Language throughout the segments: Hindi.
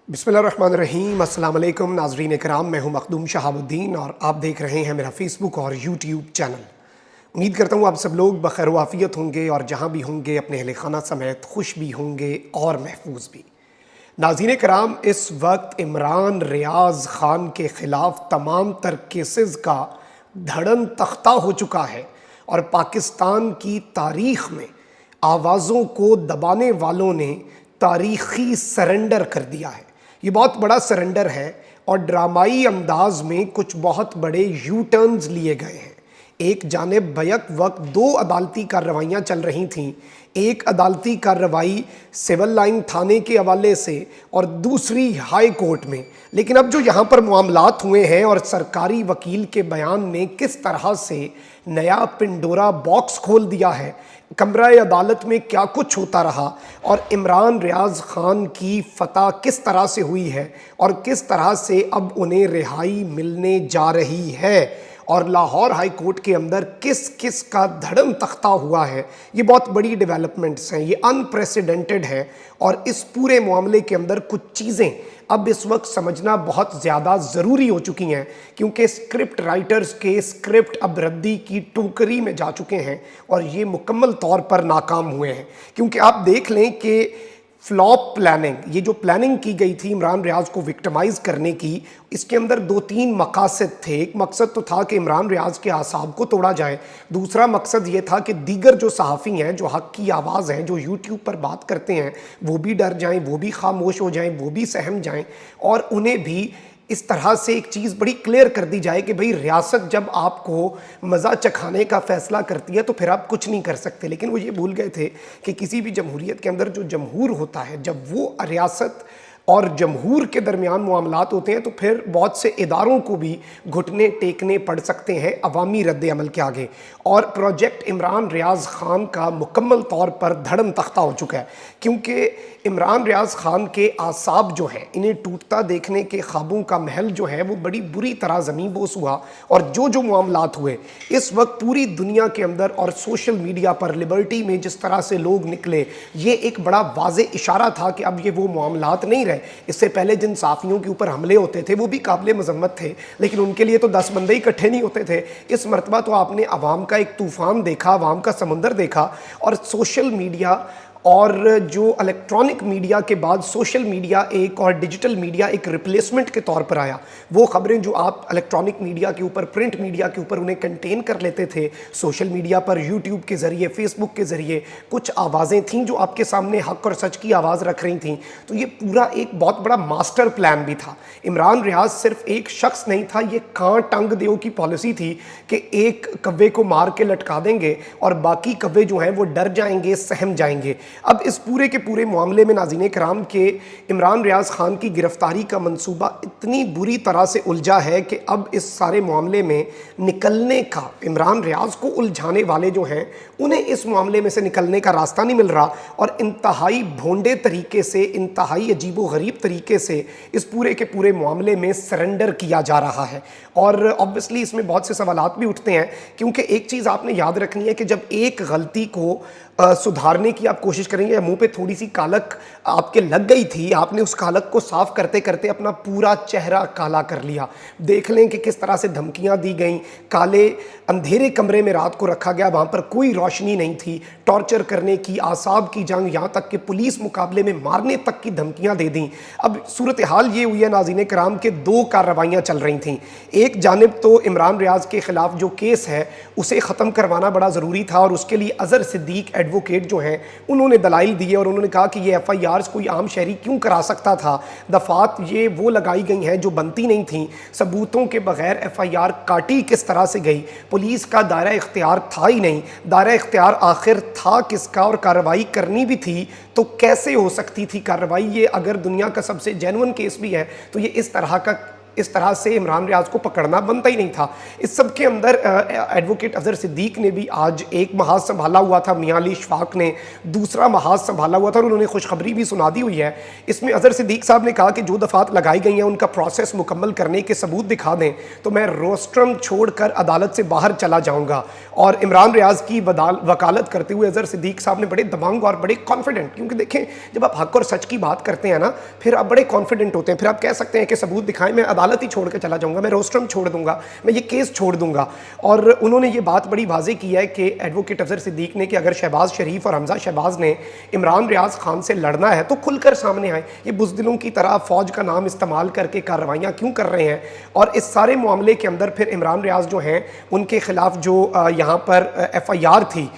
बिस्मिल्लाहिर्रहमानिर्रहीम। अस्सलाम वालेकुम नाज़रीन कराम, मैं हूं मखदूम शहाबुद्दीन और आप देख रहे हैं मेरा फेसबुक और यूट्यूब चैनल। उम्मीद करता हूं आप सब लोग बखैर वाफ़ियत होंगे और जहां भी होंगे अपने अहले खाना समेत खुश भी होंगे और महफूज भी। नाज़रीन कराम, इस वक्त इमरान रियाज़ ख़ान के ख़िलाफ़ तमाम तर केसेस का धड़न तख्ता हो चुका है और पाकिस्तान की तारीख़ में आवाज़ों को दबाने वालों ने तारीख़ी सरेंडर कर दिया है। ये बहुत बड़ा सरेंडर है और ड्रामाई अंदाज में कुछ बहुत बड़े यू टर्न्स लिए गए हैं। एक जानिब बैक वक्त दो अदालती कार्रवाइयाँ चल रही थीं, एक अदालती कार्रवाई सिविल लाइन थाने के हवाले से और दूसरी हाई कोर्ट में। लेकिन अब जो यहाँ पर मामलात हुए हैं और सरकारी वकील के बयान ने किस तरह से नया पिंडोरा बॉक्स खोल दिया है, कमरा अदालत में क्या कुछ होता रहा और इमरान रियाज़ ख़ान की फतह किस तरह से हुई है और किस तरह से अब उन्हें रिहाई मिलने जा रही है और लाहौर हाई कोर्ट के अंदर किस किस का धड़म तख्ता हुआ है, ये बहुत बड़ी डेवलपमेंट्स हैं, ये अनप्रेसिडेंटेड है। और इस पूरे मामले के अंदर कुछ चीज़ें अब इस वक्त समझना बहुत ज़्यादा ज़रूरी हो चुकी हैं, क्योंकि स्क्रिप्ट राइटर्स के स्क्रिप्ट अब रद्दी की टोकरी में जा चुके हैं और ये मुकम्मल तौर पर नाकाम हुए हैं। क्योंकि आप देख लें कि फ्लॉप प्लानिंग, ये जो प्लानिंग की गई थी इमरान रियाज़ को विक्टिमाइज़ करने की, इसके अंदर दो तीन मकासद थे। एक मकसद तो था कि इमरान रियाज़ के आसाब को तोड़ा जाए, दूसरा मकसद ये था कि दीगर जो सहाफ़ी हैं, जो हक़ की आवाज़ हैं, जो यूट्यूब पर बात करते हैं, वो भी डर जाएं, वो भी खामोश हो जाएं, वो भी सहम जाएं और उन्हें भी इस तरह से एक चीज़ बड़ी क्लियर कर दी जाए कि भाई रियासत जब आपको मज़ा चखाने का फ़ैसला करती है तो फिर आप कुछ नहीं कर सकते। लेकिन वो ये भूल गए थे कि किसी भी जमहूरियत के अंदर जो जमहूर होता है, जब वो रियासत और जमहूर के दरमियान मामलात होते हैं तो फिर बहुत से इदारों को भी घुटने टेकने पड़ सकते हैं अवामी रद्द अमल के आगे। और प्रोजेक्ट इमरान रियाज़ ख़ान का मुकम्मल तौर पर धड़म तख्ता हो चुका है, क्योंकि इमरान रियाज़ ख़ान के आसाब जो हैं, इन्हें टूटता देखने के ख्वाबों का महल जो है वो बड़ी बुरी तरह ज़मीन बोस हुआ। और जो मामलात हुए इस वक्त पूरी दुनिया के अंदर और सोशल मीडिया पर लिबर्टी में जिस तरह से लोग निकले, ये एक बड़ा वाज़े इशारा था कि अब ये वो मामलात नहीं रहे। इससे पहले जिन साफ़ियों के ऊपर हमले होते थे वो भी काबिल मज़म्मत थे, लेकिन उनके लिए तो 10 बंदे इकट्ठे नहीं होते थे। इस मरतबा तो आपने अवाम का एक तूफ़ान देखा, अवाम का समंदर देखा और सोशल मीडिया और जो इलेक्ट्रॉनिक मीडिया के बाद सोशल मीडिया एक और डिजिटल मीडिया एक रिप्लेसमेंट के तौर पर आया। वो ख़बरें जो आप इलेक्ट्रॉनिक मीडिया के ऊपर, प्रिंट मीडिया के ऊपर उन्हें कंटेन कर लेते थे, सोशल मीडिया पर यूट्यूब के ज़रिए, फेसबुक के ज़रिए कुछ आवाज़ें थीं जो आपके सामने हक़ और सच की आवाज़ रख रही थीं। तो ये पूरा एक बहुत बड़ा मास्टर प्लान भी था। इमरान रियाज़ सिर्फ एक शख्स नहीं था, ये कां टंग देव की पॉलिसी थी कि एक कव्वे को मार के लटका देंगे और बाकी कव्वे जो हैं वो डर जाएंगे, सहम जाएंगे। अब इस पूरे के पूरे मामले में नाज़रीन कराम के इमरान रियाज़ ख़ान की गिरफ़्तारी का मंसूबा इतनी बुरी तरह से उलझा है कि अब इस सारे मामले में निकलने का, इमरान रियाज़ को उलझाने वाले जो हैं उन्हें इस मामले में से निकलने का रास्ता नहीं मिल रहा और इंतहाई भोंडे तरीके से, इंतहाई अजीबो गरीब तरीके से इस पूरे के पूरे मामले में सरेंडर किया जा रहा है। और ऑब्वियसली इसमें बहुत से सवालात भी उठते हैं, क्योंकि एक चीज़ आपने याद रखनी है कि जब एक गलती को सुधारने की आप कोशिश करेंगे, या मुंह पे थोड़ी सी कालक आपके लग गई थी, आपने उस कालक को साफ करते करते अपना पूरा चेहरा काला कर लिया। देख लें कि किस तरह से धमकियां दी गई, काले अंधेरे कमरे में रात को रखा गया, वहाँ पर कोई रोशनी नहीं थी, टॉर्चर करने की, आसाब की जंग, यहाँ तक कि पुलिस मुकाबले में मारने तक की धमकियाँ दे दी। अब सूरत हाल ये हुई है नाज़रीन कराम के दो कार्रवाइयाँ चल रही थीं। एक जानिब तो इमरान रियाज़ के ख़िलाफ़ जो केस है उसे ख़त्म करवाना बड़ा ज़रूरी था और उसके लिए अज़हर सिद्दीक एडवोकेट जो हैं उन्होंने दलाइल दिए और उन्होंने कहा कि ये FIRs कोई आम शहरी क्यों करा सकता था, दफ़ात ये वो लगाई गई हैं जो बनती नहीं थी, सबूतों के बगैर FIR काटी किस तरह से गई, पुलिस का दायरा इख्तियार था ही नहीं, दायरा इख्तियार आखिर था किसका और कार्रवाई करनी भी थी तो कैसे हो सकती थी कार्रवाई। ये अगर दुनिया का सबसे जेन्युइन केस भी है तो ये इस तरह का इस तरह से इमरान रियाज को पकड़ना बनता ही नहीं था। इस सब के अंदर एडवोकेट अजहर सिद्दीक ने भी आज एक महाज संभाला हुआ था, मियां अली इशफाक ने दूसरा महाज संभाला हुआ था और उन्होंने खुशखबरी भी सुना दी हुई है। इसमें अजहर सिद्दीक साहब ने कहा कि जो दफात लगाई गई हैं उनका प्रोसेस मुकम्मल करने के सबूत दिखा दें तो मैं रोस्ट्रम छोड़कर अदालत से बाहर चला जाऊंगा। और इमरान रियाज की वकालत करते हुए अजहर सिद्दीक साहब ने बड़े दबंग और बड़े कॉन्फिडेंट, क्योंकि देखें जब आप हक और सच की बात करते हैं ना फिर आप बड़े कॉन्फिडेंट होते हैं, फिर आप कह सकते हैं कि सबूत दिखाएं, मैं अदालत ही छोड़ कर चला जाऊंगा, मैं रोस्ट्रम छोड़ दूंगा, मैं ये केस छोड़ दूंगा। और उन्होंने ये बात बड़ी वाजे की है कि एडवोकेट अजहर सिद्दीक ने कि अगर शहबाज शरीफ और हमजा शहबाज ने इमरान रियाज खान से लड़ना है तो खुलकर सामने आए, ये बुज़दिलों की तरह फौज का नाम इस्तेमाल करके कार्रवाइयाँ क्यों कर रहे हैं। और इस सारे मामले के अंदर फिर इमरान रियाज जो हैं उनके खिलाफ जो यहाँ पर FIR थी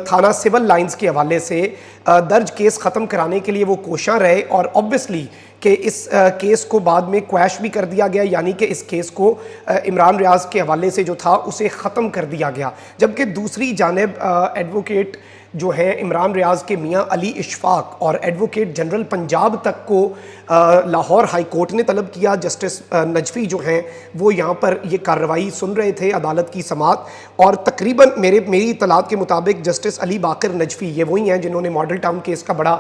थाना सिविल लाइंस के हवाले से दर्ज केस ख़त्म कराने के लिए वो कोशां रहे और ऑब्वियसली कि इस केस को बाद में क्वैश भी कर दिया गया, यानी कि इस केस को इमरान रियाज के हवाले से जो था उसे ख़त्म कर दिया गया। जबकि दूसरी जानिब एडवोकेट जो है इमरान रियाज के मियां अली इशफाक और एडवोकेट जनरल पंजाब तक को लाहौर हाई कोर्ट ने तलब किया। जस्टिस नजफी जो हैं वो यहाँ पर ये कार्रवाई सुन रहे थे, अदालत की समात, और तकरीबन मेरी इतलात के मुताबिक जस्टिस अली बाकर नजफी ये वही हैं जिन्होंने मॉडल टाउन केस का बड़ा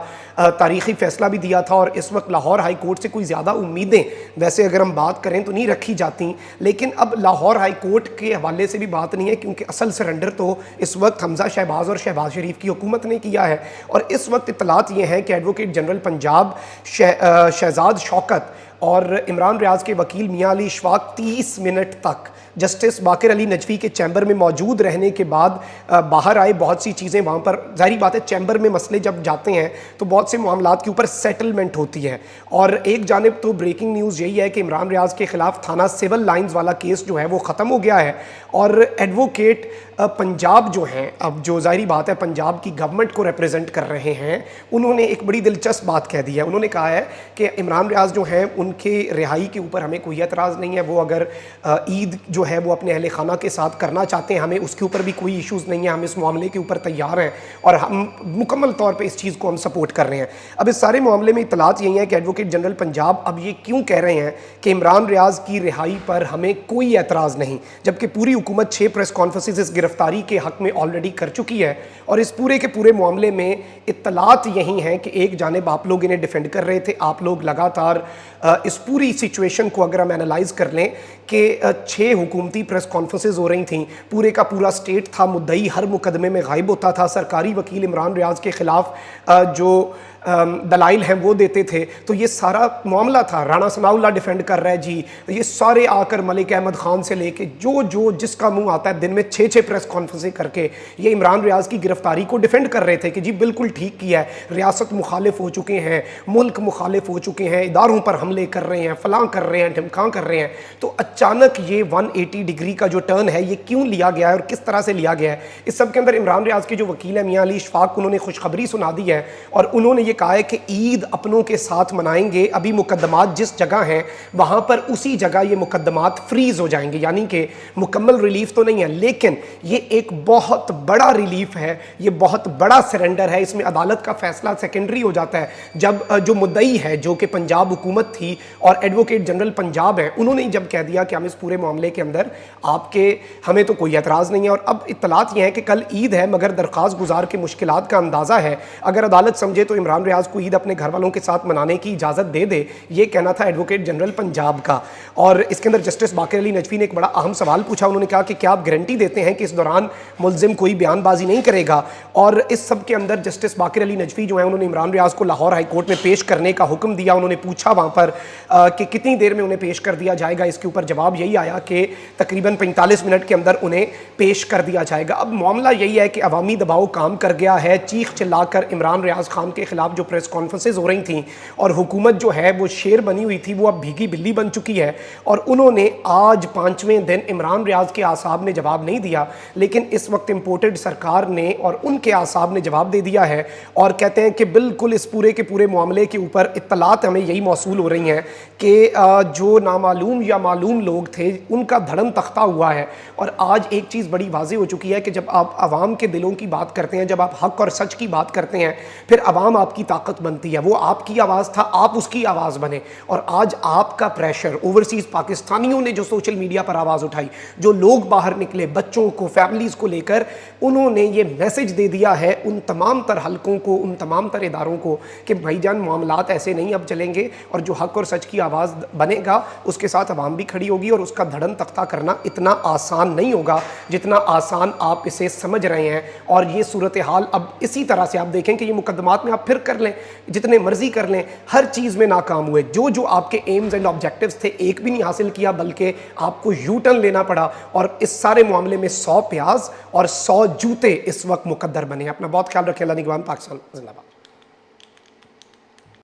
तारीखी फैसला भी दिया था। और इस वक्त लाहौर हाई कोर्ट से कोई ज़्यादा उम्मीदें वैसे अगर हम बात करें तो नहीं रखी जाती, लेकिन अब लाहौर हाई कोर्ट के हवाले से भी बात नहीं है क्योंकि असल सरेंडर तो इस वक्त हमजा शहबाज और शहबाज शरीफ की हुकूमत ने किया है। और इस वक्त इतलात ये हैं कि एडवोकेट जनरल पंजाब शहजाद शौकत और इमरान रियाज के वकील मियां अली इशफाक 30 मिनट तक जस्टिस बाकर अली नजफी के चैम्बर में मौजूद रहने के बाद बाहर आए। बहुत सी चीज़ें वहाँ पर, जाहिर बात है चैम्बर में मसले जब जाते हैं तो बहुत से मामलात के ऊपर सेटलमेंट होती है। और एक जानिब तो ब्रेकिंग न्यूज़ यही है कि इमरान रियाज के ख़िलाफ़ थाना सिविल लाइंस वाला केस जो है वो ख़त्म हो गया है और एडवोकेट पंजाब जो हैं, अब जो जाहिर बात है पंजाब की गवर्नमेंट को रिप्रेजेंट कर रहे हैं, उन्होंने एक बड़ी दिलचस्प बात कह दी है। उन्होंने कहा है कि इमरान रियाज जो हैं उनके रिहाई के ऊपर हमें कोई एतराज़ नहीं है, वो अगर ईद जो है वो अपने अहले खाना के साथ करना चाहते हैं, हमें उसके ऊपर भी कोई इश्यूज़ नहीं है, हम इस मामले के ऊपर तैयार हैं और हम मुकम्मल तौर पे इस चीज़ को हम सपोर्ट कर रहे हैं। अब इस सारे मामले में इतलात यही है कि एडवोकेट जनरल पंजाब अब ये क्यों कह रहे हैं कि इमरान रियाज की रिहाई पर हमें कोई एतराज़ नहीं, जबकि पूरी हुकूमत 6 प्रेस कॉन्फ्रेंसेस इस गिरफ्तारी के हक़ में ऑलरेडी कर चुकी है। और इस पूरे के पूरे मामले में इत्तलात यही हैं कि एक जानिब आप लोग इन्हें डिफेंड कर रहे थे, आप लोग लगातार इस पूरी सिचुएशन को अगर हम एनालाइज कर लें कि 6 हुकूमती प्रेस कॉन्फ्रेंसेज हो रही थी, पूरे का पूरा स्टेट था मुद्दई, हर मुकदमे में गायब होता था, सरकारी वकील इमरान रियाज के ख़िलाफ़ जो दलाइल हैं वो देते थे, तो ये सारा मामला था। राणा सनाउल्लाह डिफेंड कर रहा है जी, ये सारे आकर मलिक अहमद ख़ान से लेके जो जिसका मुंह आता है दिन में 6 प्रेस कॉन्फ्रेंसें करके ये इमरान रियाज की गिरफ्तारी को डिफेंड कर रहे थे कि जी बिल्कुल ठीक किया है, रियासत मुखालिफ हो चुके हैं, मुल्क मुखालिफ हो चुके हैं, इदारों पर हमले कर रहे हैं, फलां कर रहे हैं, ढिमकां कर रहे हैं। तो अचानक ये 180 डिग्री का जो टर्न है ये क्यों लिया गया है और किस तरह से लिया गया है। इस सब के अंदर इमरान रियाज के जो वकील है मियां अली इशफाक, उन्होंने खुशखबरी सुना दी है और उन्होंने ये कहा है कि ईद अपनों के साथ मनाएंगे, अभी मुकदमात जिस जगह हैं वहां पर उसी जगह ये मुकदमात फ्रीज हो जाएंगे, यानी कि मुकम्मल रिलीफ तो नहीं है लेकिन ये एक बहुत बड़ा रिलीफ है, ये बहुत बड़ा सरेंडर है। इसमें अदालत का फैसला सेकेंडरी हो जाता है जब जो मुद्दई है जो कि पंजाब हुकूमत थी और एडवोकेट जनरल पंजाब है, उन्होंने जब कह दिया कि हम इस पूरे मामले के अंदर हमें तो कोई एतराज़ नहीं है। और अब इत्तलात यह है कि कल ईद है मगर दरख्वास्त गुजार के मुश्किलात का अंदाज़ा है, अगर अदालत समझे तो इमरान रियाज को ईद अपने घर वालों के साथ मनाने की इजाज़त दे दे, ये कहना था एडवोकेट जनरल पंजाब का। और इसके अंदर जस्टिस बाकर अली नजफी ने एक बड़ा अहम सवाल पूछा, उन्होंने कहा कि क्या आप गारंटी देते हैं कि इस दौरान मुल्जिम कोई बयानबाजी नहीं करेगा। और इस सब के अंदर जस्टिस बाकर अली नजफी जो है उन्होंने इमरान रियाज को लाहौर हाई कोर्ट में पेश करने का हुक्म दिया। उन्होंने पूछा वहाँ पर कि कितनी देर में उन्हें पेश कर दिया जाएगा, इसके ऊपर जवाब यही आया कि तकरीबन 45 मिनट के अंदर उन्हें पेश कर दिया जाएगा। अब मामला यही है कि अवामी दबाव काम कर गया है, चीख चिल्लाकर इमरान रियाज खान के खिलाफ जो प्रेस कॉन्फ्रेंसेज हो रही थी और हुकूमत जो है वो शेर बनी हुई थी वो अब भीगी बिल्ली बन चुकी है। और उन्होंने आज 5वें दिन इमरान रियाज के आसाब ने जवाब नहीं दिया, लेकिन इस वक्त इम्पोर्टेड सरकार ने और उनके आसाब ने जवाब दे दिया है और कहते हैं कि बिल्कुल इस पूरे के पूरे मामले के ऊपर इत्तलात हमें यही मौसूल हो रही हैं कि जो नामालूम या मालूम लोग थे उनका धड़म तख्ता हुआ है। और आज एक चीज़ बड़ी वाज़ेह हो चुकी है कि जब आप आवाम के दिलों की बात करते हैं, जब आप हक और सच की बात करते हैं, फिर आवाम आपको आपकी ताकत बनती है। वो आपकी आवाज़ था, आप उसकी आवाज़ बने। और आज आपका प्रेशर, ओवरसीज़ पाकिस्तानियों ने जो सोशल मीडिया पर आवाज़ उठाई, जो लोग बाहर निकले बच्चों को, फैमिलीज़ को लेकर, उन्होंने ये मैसेज दे दिया है उन तमाम तर हलकों को, उन तमाम तर इदारों को कि भाईजान मामलात ऐसे नहीं अब चलेंगे, और जो हक और सच की आवाज़ बनेगा उसके साथ अवाम भी खड़ी होगी, और उसका धड़न तख्ता करना इतना आसान नहीं होगा जितना आसान आप इसे समझ रहे हैं। और ये सूरत हाल अब इसी तरह से आप देखें कि ये मुकदमात में आप फिर कर लें, जितने मर्जी कर लें, हर चीज़ में नाकाम हुए। जो जो आपके एम्स एंड ऑब्जेक्टिव्स थे, एक भी नहीं हासिल किया, बल्कि आपको यू टर्न लेना पड़ा। और इस सारे मामले में 100 प्याज और 100 जूते इस वक्त मुकद्दर बने। अपना बहुत ख्याल रखें। अल्लाह निगहबान। पाकिस्तान जिंदाबाद।